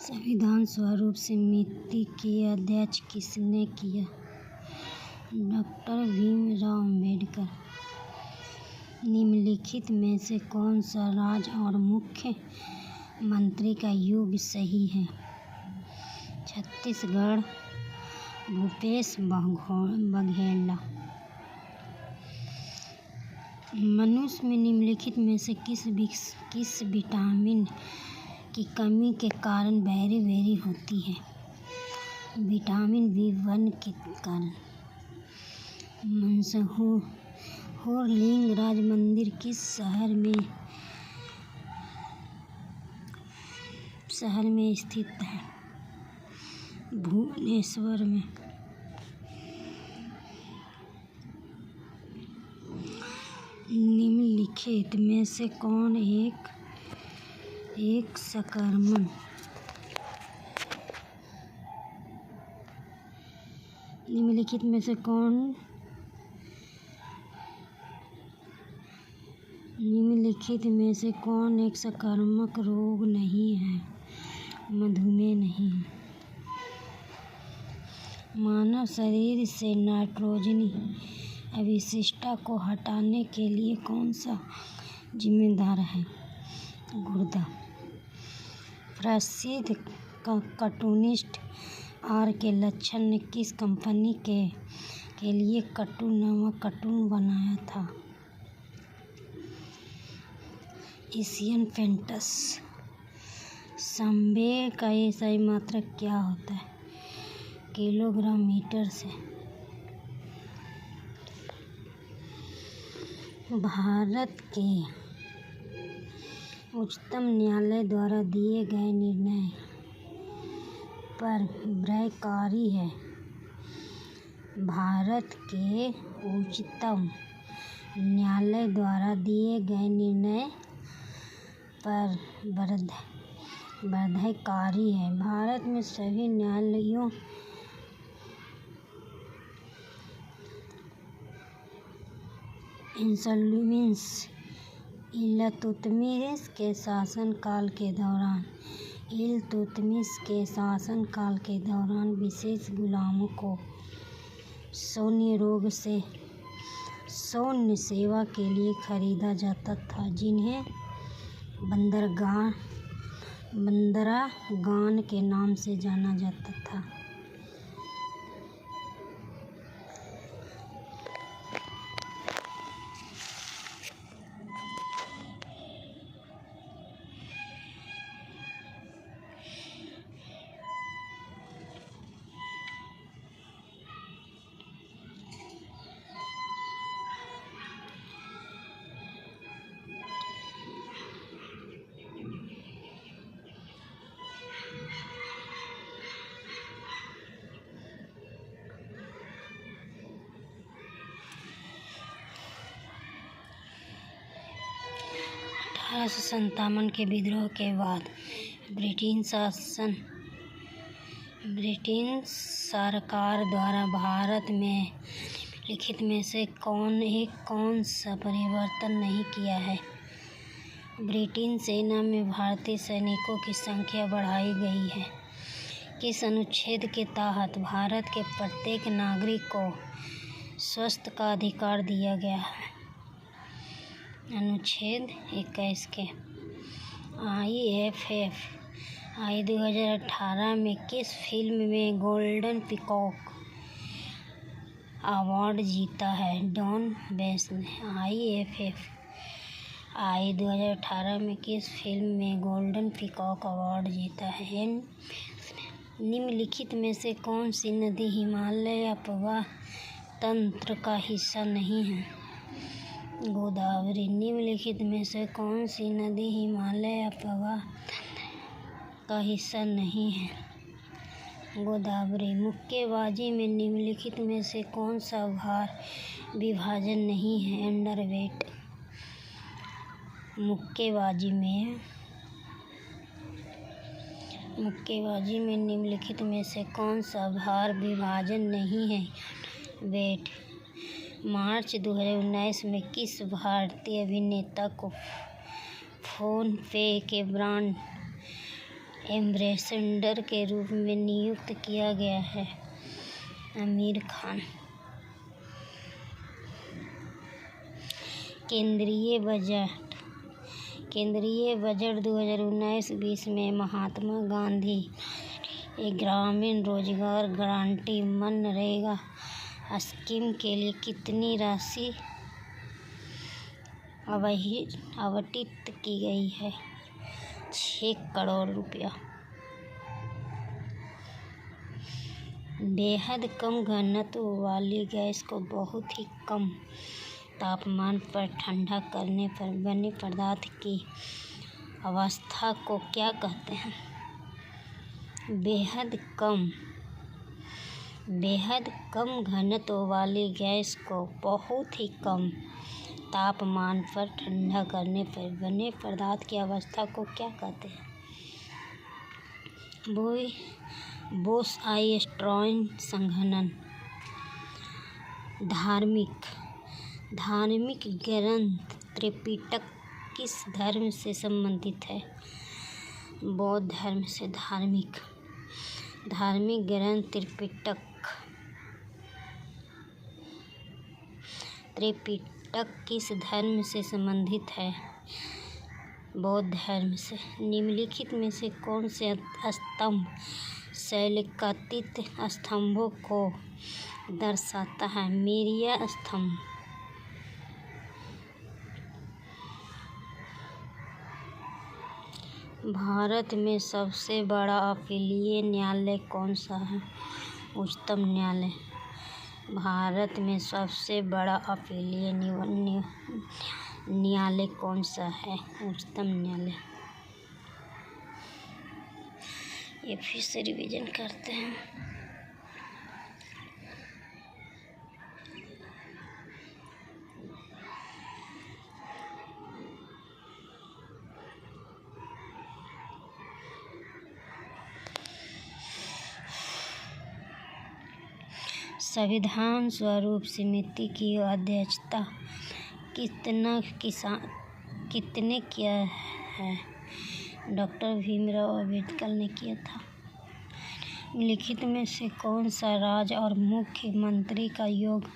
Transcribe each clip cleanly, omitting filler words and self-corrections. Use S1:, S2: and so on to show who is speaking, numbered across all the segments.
S1: संविधान स्वरूप समिति के अध्यक्ष किसने किया? डॉक्टर भीमराव अम्बेडकर। निम्नलिखित में से कौन सा राज्य और मुख्यमंत्री का योग सही है? छत्तीसगढ़। भूपेश बघेल। मनुष्य में निम्नलिखित में से किस विटामिन की कमी के कारण बेरी होती है? विटामिन B1 के कारण। मशहूर लिंगराज मंदिर किस शहर में स्थित है? भुवनेश्वर में। निम्नलिखित में से कौन एक संक्रमण संक्रामक रोग नहीं है? मधुमेह नहीं। मानव शरीर से नाइट्रोजन अवशिष्टता को हटाने के लिए कौन सा जिम्मेदार है? गुर्दा। प्रसिद्ध कार्टूनिस्ट R.K. लक्ष्मण ने किस कंपनी के लिए कार्टून बनाया था? Asian paints. संवेग का सही मात्रक क्या होता है? किलोग्राम मीटर से। भारत के उच्चतम न्यायालय द्वारा दिए गए निर्णय पर बहिष्कारी है। भारत के उच्चतम न्यायालय द्वारा दिए गए निर्णय पर बहिष्कारी है। भारत में सभी न्यायालयों इल्तुतमिश के शासनकाल के दौरान विशेष गुलामों को सैन्य सेवा के लिए खरीदा जाता था, जिन्हें बंदरागान के नाम से जाना जाता था। के विद्रोह के बाद ब्रिटिश सरकार द्वारा भारत में निम्नलिखित में से कौन सा परिवर्तन नहीं किया है? ब्रिटिश सेना में भारतीय सैनिकों की संख्या बढ़ाई गई है। किस अनुच्छेद के तहत भारत के प्रत्येक नागरिक को स्वास्थ्य का अधिकार दिया गया है? अनुच्छेद 21 के। IFFI 2018 में किस फिल्म में गोल्डन पीकॉक अवार्ड जीता है? डॉन बेस ने। IFFI 2018 में किस फिल्म में गोल्डन पीकॉक अवार्ड जीता है? निम्नलिखित में से कौन सी नदी हिमालय प्रवाह तंत्र का हिस्सा नहीं है? गोदावरी। निम्नलिखित में से कौन सी नदी हिमालय प्रवाह तंत्र का हिस्सा नहीं है? गोदावरी। मुक्केबाजी में निम्नलिखित में से कौन सा भार विभाजन नहीं है? अंडरवेट। मुक्केबाजी में निम्नलिखित में से कौन सा भार विभाजन नहीं है? वेट। मार्च 2019 में किस भारतीय अभिनेता को फोन पे के ब्रांड एम्बेसडर के रूप में नियुक्त किया गया है? आमिर खान। केंद्रीय बजट 2019-20 में महात्मा गांधी ग्रामीण रोजगार गारंटी मनरेगा स्कीम के लिए कितनी राशि आवंटित की गई है? 6 करोड़ रुपया। बेहद कम घनत्व वाली गैस को बहुत ही कम तापमान पर ठंडा करने पर बने पदार्थ की अवस्था को क्या कहते हैं? बेहद कम घनत्व वाली गैस को बहुत ही कम तापमान पर ठंडा करने पर बने पदार्थ की अवस्था को क्या कहते हैं? बोस-आइंस्टाइन संघनन। धार्मिक ग्रंथ त्रिपिटक किस धर्म से संबंधित है? बौद्ध धर्म से। धार्मिक ग्रंथ त्रिपिटक किस धर्म से संबंधित है? बौद्ध धर्म से। निम्नलिखित में से कौन से स्तंभ शैलकातीत स्तंभों को दर्शाता है? मेरिया स्तंभ। भारत में सबसे बड़ा अपीलीय न्यायालय कौन सा है? उच्चतम न्यायालय। भारत में सबसे बड़ा अपीलीय न्यायालय कौन सा है? उच्चतम न्यायालय। ये फिर से रिवीजन करते हैं। संविधान स्वरूप समिति की अध्यक्षता कितने किया है? डॉक्टर भीमराव अम्बेडकर ने किया था। निम्नलिखित में से कौन सा राज्य और मुख्यमंत्री का योग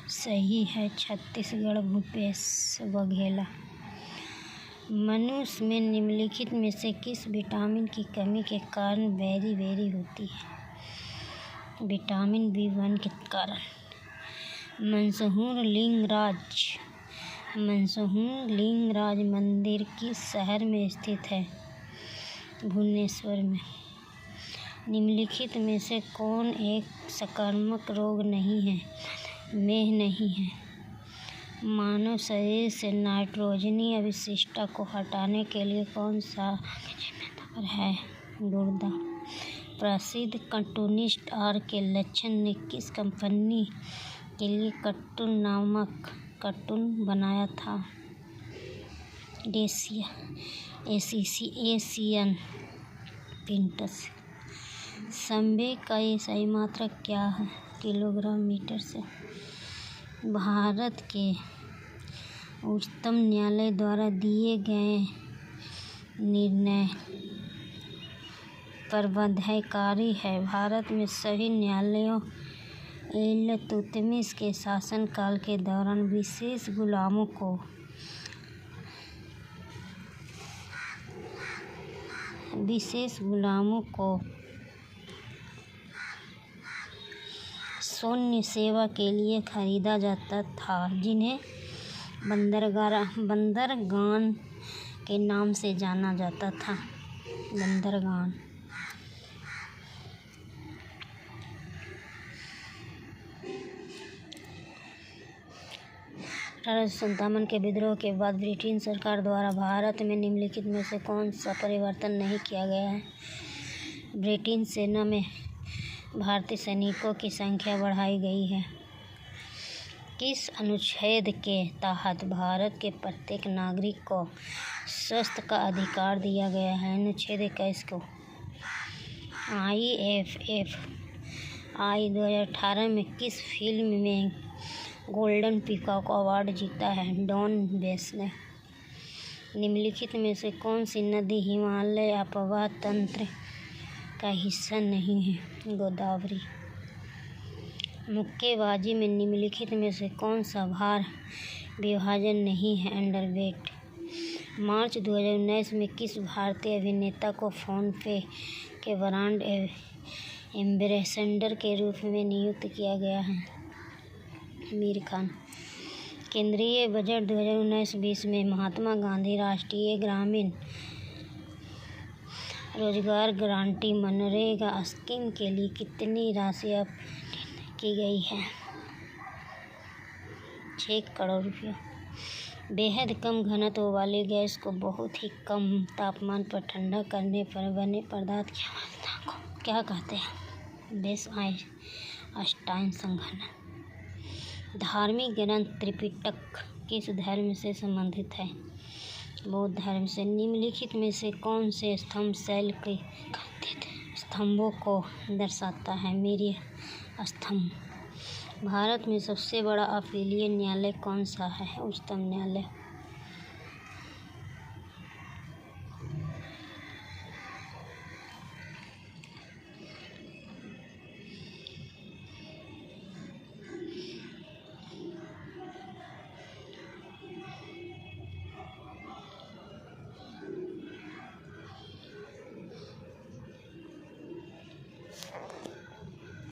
S1: सही है? छत्तीसगढ़। भूपेश बघेल। मनुष्य में निम्नलिखित में से किस विटामिन की कमी के कारण बेरी होती है? विटामिन B1 के कारण। मंसूर लिंगराज मंदिर किस शहर में स्थित है? भुवनेश्वर में। निम्नलिखित में से कौन एक संक्रामक रोग नहीं है? मेह नहीं है। मानव शरीर से नाइट्रोजनी अवशिष्टता को हटाने के लिए कौन सा जिम्मेदार है? गुर्दा। प्रसिद्ध कार्टूनिस्ट R.K. लक्ष्मण ने किस कंपनी के लिए कार्टून नामक कार्टून बनाया था? Asian paints. संवेग का सही मात्रक क्या है? किलोग्राम मीटर से। भारत के उच्चतम न्यायालय द्वारा दिए गए निर्णय पर बाध्यकारी है। भारत में सभी न्यायालयों इल्तुतमिश के शासनकाल के दौरान विशेष गुलामों को सैन्य सेवा के लिए खरीदा जाता था, जिन्हें बंदरगान के नाम से जाना जाता था। बंदरगान। 1857 के विद्रोह के बाद ब्रिटिश सरकार द्वारा भारत में निम्नलिखित में से कौन सा परिवर्तन नहीं किया गया है? ब्रिटिश सेना में भारतीय सैनिकों की संख्या बढ़ाई गई है। किस अनुच्छेद के तहत भारत के प्रत्येक नागरिक को स्वास्थ्य का अधिकार दिया गया है? अनुच्छेद 21 को। IFFI 2018 में किस फिल्म में गोल्डन पीकॉक अवार्ड जीता है? डॉन बेस ने। निम्नलिखित में से कौन सी नदी हिमालय अपवाह तंत्र का हिस्सा नहीं है? गोदावरी। मुक्केबाजी में निम्नलिखित में से कौन सा भार विभाजन नहीं है? अंडरवेट। मार्च 2019 में किस भारतीय अभिनेता को फोन पे के ब्रांड एम्बेसडर के रूप में नियुक्त किया गया है? आमिर खान। केंद्रीय बजट 2019-20 में महात्मा गांधी राष्ट्रीय ग्रामीण रोजगार गारंटी मनरेगा स्कीम के लिए कितनी राशि आवंटित की गई है? 6 करोड़ रुपये। बेहद कम घनत्व वाली गैस को बहुत ही कम तापमान पर ठंडा करने पर बने पदार्थ की अवस्था को क्या कहते हैं? बेस-आइंस्टाइन संघनन। धार्मिक ग्रंथ त्रिपिटक किस धर्म से संबंधित है? बौद्ध धर्म से। निम्नलिखित में से कौन से स्तंभ शैल के खंडित स्तंभों को दर्शाता है? मेरी स्तंभ। भारत में सबसे बड़ा अपीलीय न्यायालय कौन सा है? उच्चतम न्यायालय।